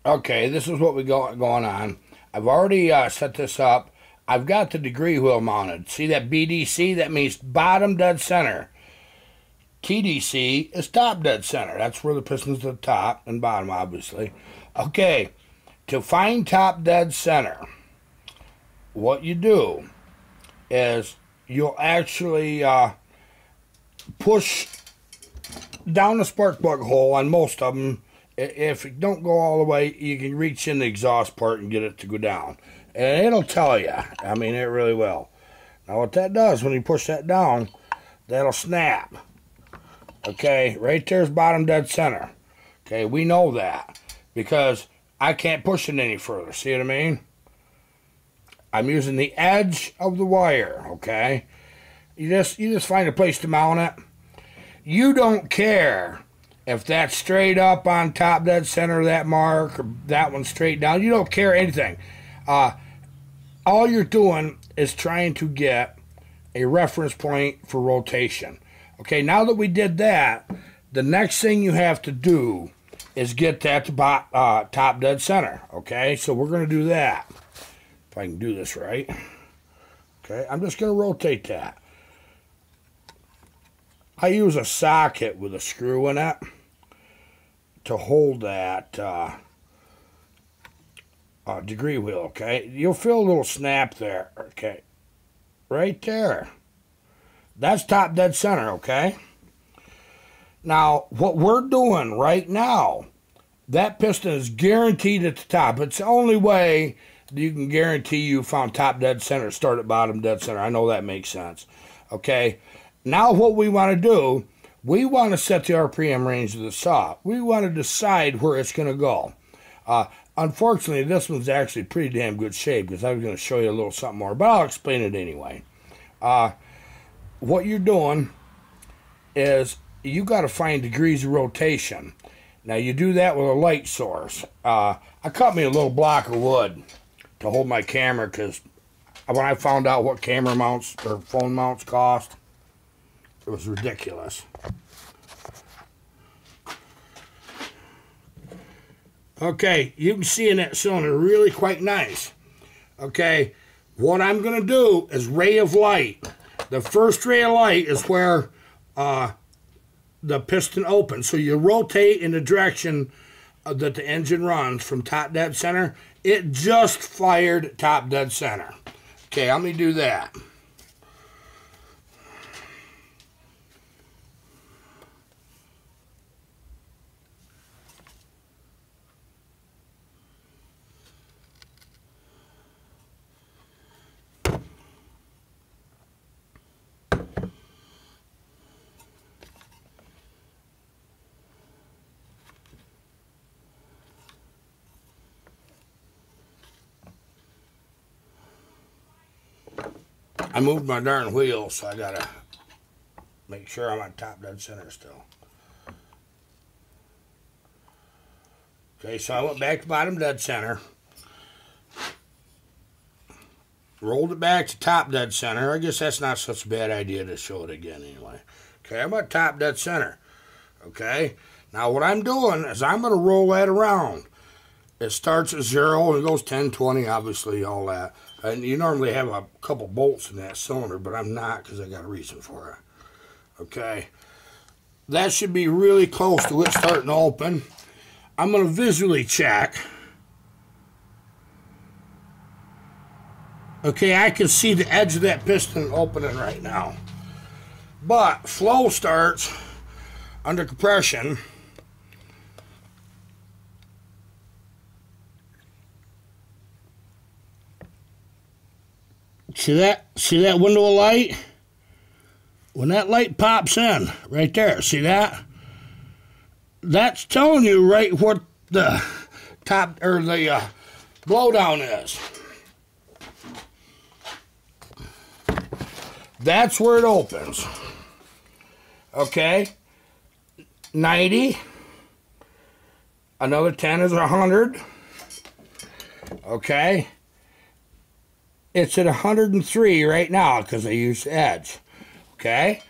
Okay, this is what we got going on. I've already set this up. I've got the degree wheel mounted. See that BDC? That means bottom dead center. TDC is top dead center. That's where the piston's at the top and bottom, obviously. Okay, to find top dead center, what you do is you'll actually push down the spark plug hole on most of them. If it don't go all the way, you can reach in the exhaust part and get it to go down. And it'll tell you. I mean, it really will. Now, what that does, when you push that down, that'll snap. Okay, right there's bottom dead center. Okay, we know that because I can't push it any further. See what I mean? I'm using the edge of the wire, okay? You just find a place to mount it. You don't care if that's straight up on top dead center of that mark or that one straight down. You don't care anything. All you're doing is trying to get a reference point for rotation. Okay, now that we did that, the next thing you have to do is get that to top dead center. Okay, so we're going to do that. If I can do this right. Okay, I'm just going to rotate that. I use a socket with a screw in it to hold that degree wheel, okay? You'll feel a little snap there, okay? Right there. That's top dead center, okay? Now, what we're doing right now, that piston is guaranteed at the top. It's the only way that you can guarantee you found top dead center, start at bottom dead center. I know that makes sense, okay? Now what we want to do, we want to set the RPM range of the saw. We want to decide where it's going to go. Unfortunately, this one's actually pretty damn good shape because I was going to show you a little something more, but I'll explain it anyway. What you're doing is you got to find degrees of rotation. Now you do that with a light source. I cut me a little block of wood to hold my camera because when I found out what camera mounts or phone mounts cost, it was ridiculous. Okay, you can see in that cylinder really quite nice. Okay, what I'm going to do is ray of light. The first ray of light is where the piston opens. So you rotate in the direction that the engine runs from top dead center. It just fired top dead center. Okay, let me do that. I moved my darn wheel, so I gotta make sure I'm on top dead center still. Okay, so I went back to bottom dead center. Rolled it back to top dead center. I guess that's not such a bad idea to show it again anyway. Okay, I'm at top dead center. Okay, now what I'm doing is I'm going to roll that around. It starts at 0 and it goes 10, 20, obviously, all that. And you normally have a couple bolts in that cylinder, but I'm not because I got a reason for it. Okay, that should be really close to it starting to open. I'm going to visually check. Okay, I can see the edge of that piston opening right now. But flow starts under compression. See that window of light? When that light pops in, right there, see that? That's telling you right what the top or the blowdown is. That's where it opens. Okay, 90. Another 10 is 100. Okay. It's at 103 right now because I used the edge. Okay?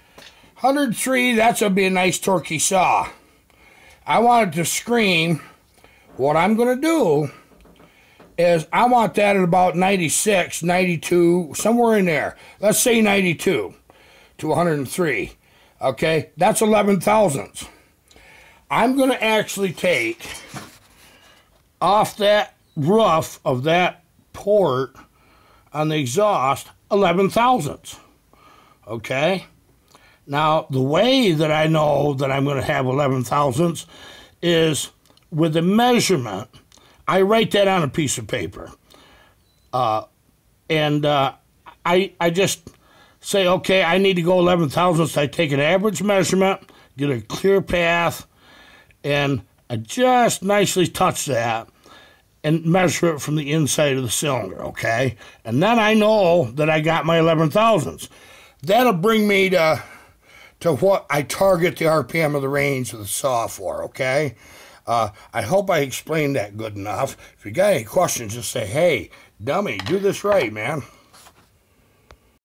103, that's going to be a nice torquey saw. I want it to scream What I'm going to do is I want that at about 96, 92, somewhere in there. Let's say 92 to 103. Okay, that's 11 thousandths. I'm going to actually take off that roof of that port on the exhaust 11 thousandths. Okay, now the way that I know that I'm going to have 11 thousandths is with the measurement. I write that on a piece of paper. I just say, okay, I need to go 11 thousandths. I take an average measurement, get a clear path, and I just nicely touch that and measure it from the inside of the cylinder, okay? And then I know that I got my 11 thousandths. That'll bring me to what I target the RPM of the range of the saw for, okay? I hope I explained that good enough. If you got any questions, just say, hey, dummy, do this right, man.